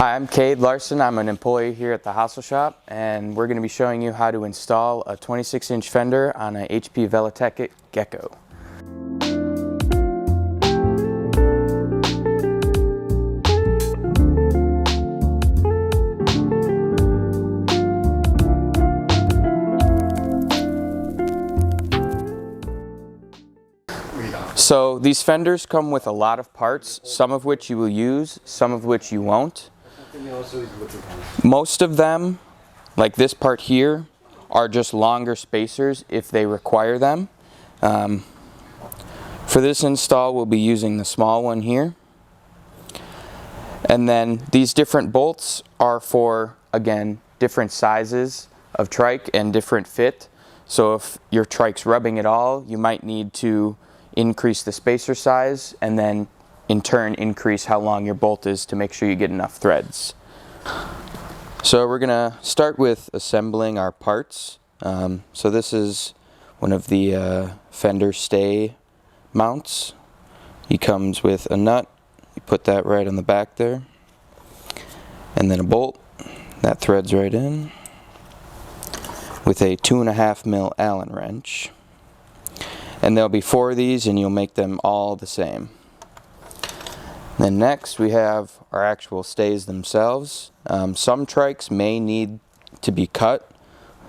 Hi, I'm Cade Larson. I'm an employee here at the Hostel Shop, and we're going to be showing you how to install a 26-inch Fender on a HP Velotechnik Gekko. So these Fenders come with a lot of parts, some of which you will use, some of which you won't. Most of them, like this part here, are just longer spacers if they require them. For this install, we'll be using the small one here. And then these different bolts are for, again, different sizes of trike and different fit. So if your trike's rubbing at all, you might need to increase the spacer size and then in turn increase how long your bolt is to make sure you get enough threads. So we're gonna start with assembling our parts. So this is one of the Fender stay mounts. He comes with a nut, you put that right on the back there, and then a bolt that threads right in with a 2.5 mil Allen wrench. And there'll be 4 of these and you'll make them all the same. Then next we have our actual stays themselves. Some trikes may need to be cut.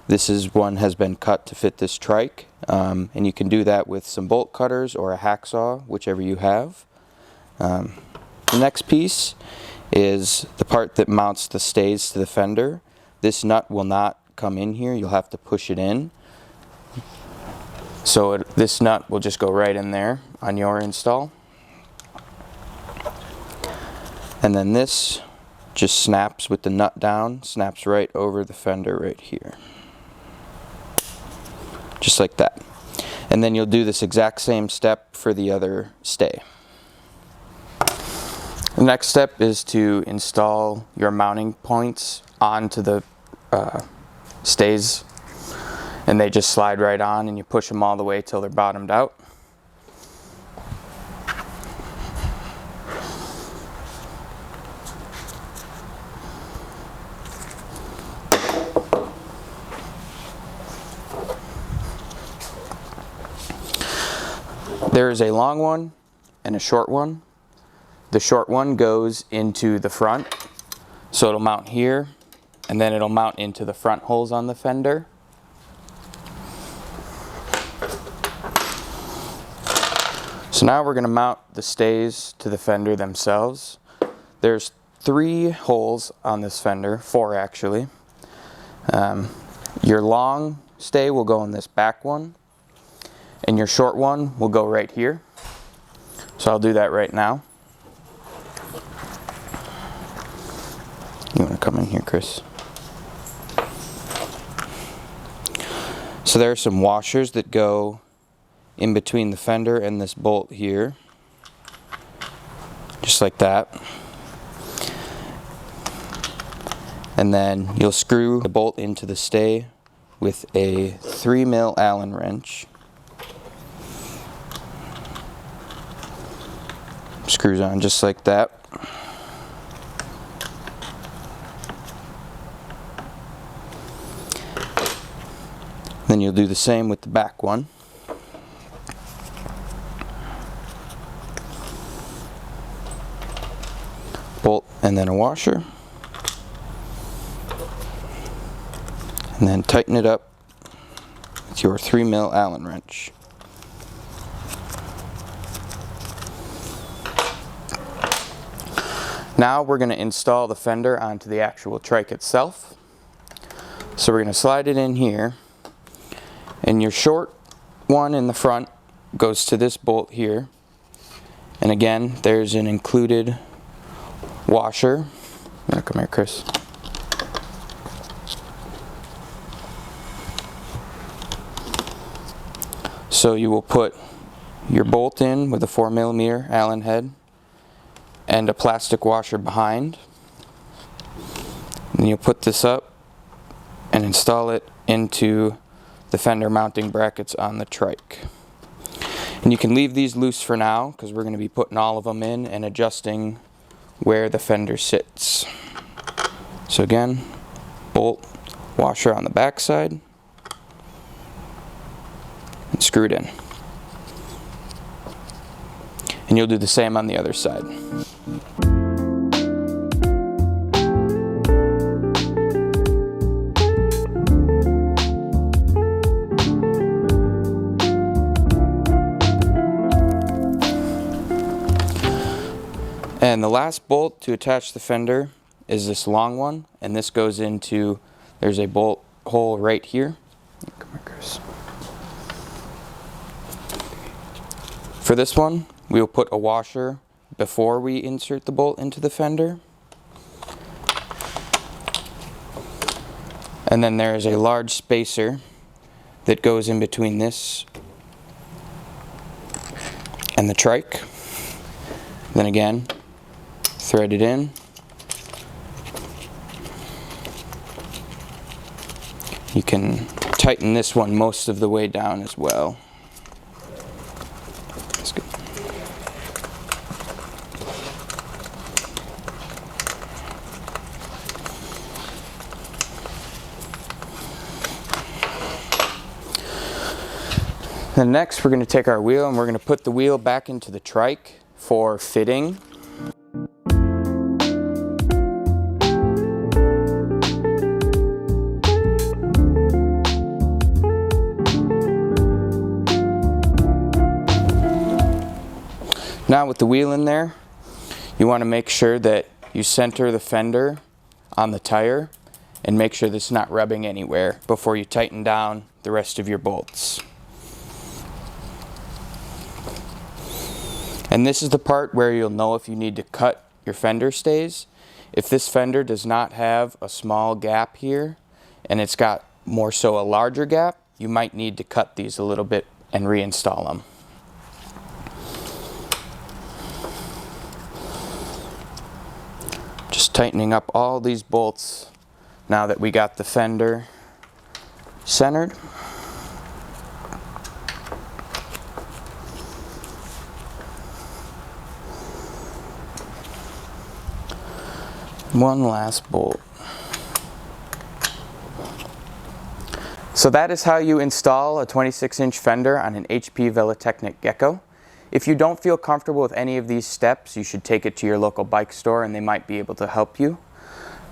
This is one has been cut to fit this trike, and you can do that with some bolt cutters or a hacksaw, whichever you have. The next piece is the part that mounts the stays to the Fender. This nut will not come in here, you'll have to push it in. So this nut will just go right in there on your install. And then this just snaps with the nut down, snaps right over the Fender right here. Just like that. And then you'll do this exact same step for the other stay. The next step is to install your mounting points onto the stays. And they just slide right on and you push them all the way till they're bottomed out. There is a long one and a short one. The short one goes into the front, so it'll mount here, and then it'll mount into the front holes on the Fender. So now we're going to mount the stays to the Fender themselves. There's 3 holes on this Fender, 4 actually. Your long stay will go in this back one, and your short one will go right here. So I'll do that right now. You want to come in here, Chris? So there are some washers that go in between the Fender and this bolt here, just like that. And then you'll screw the bolt into the stay with a 3 mil Allen wrench. Screws on just like that. Then you'll do the same with the back one. Bolt and then a washer, and then tighten it up with your 3 mil Allen wrench. Now we're going to install the Fender onto the actual trike itself. So we're going to slide it in here, and your short one in the front goes to this bolt here, and again there's an included washer. Come here, Chris. So you will put your bolt in with a 4mm Allen head and a plastic washer behind. And you'll put this up and install it into the Fender mounting brackets on the trike. And you can leave these loose for now because we're going to be putting all of them in and adjusting where the Fender sits. So again, bolt washer on the back side and screw it in. And you'll do the same on the other side. And the last bolt to attach the fender is this long one, and this goes into, there's a bolt hole right here. Come here, Chris. For this one, we will put a washer before we insert the bolt into the fender. And then there is a large spacer that goes in between this and the trike. Then again, thread it in. You can tighten this one most of the way down as well. That's good. Then next we're going to take our wheel and we're going to put the wheel back into the trike for fitting. Now with the wheel in there, you want to make sure that you center the fender on the tire and make sure that it's not rubbing anywhere before you tighten down the rest of your bolts. And this is the part where you'll know if you need to cut your fender stays. If this fender does not have a small gap here and it's got more so a larger gap, you might need to cut these a little bit and reinstall them. Just tightening up all these bolts now that we got the fender centered. One last bolt. So that is how you install a 26-inch fender on an HP Velotechnik Gekko. If you don't feel comfortable with any of these steps, you should take it to your local bike store and they might be able to help you.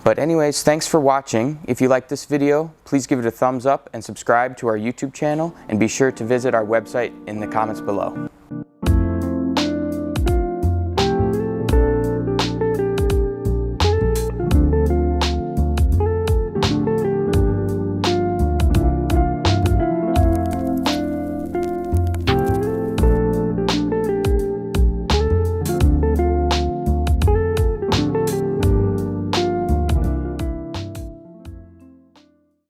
But anyways, thanks for watching. If you like this video, please give it a thumbs up and subscribe to our YouTube channel, and be sure to visit our website in the comments below.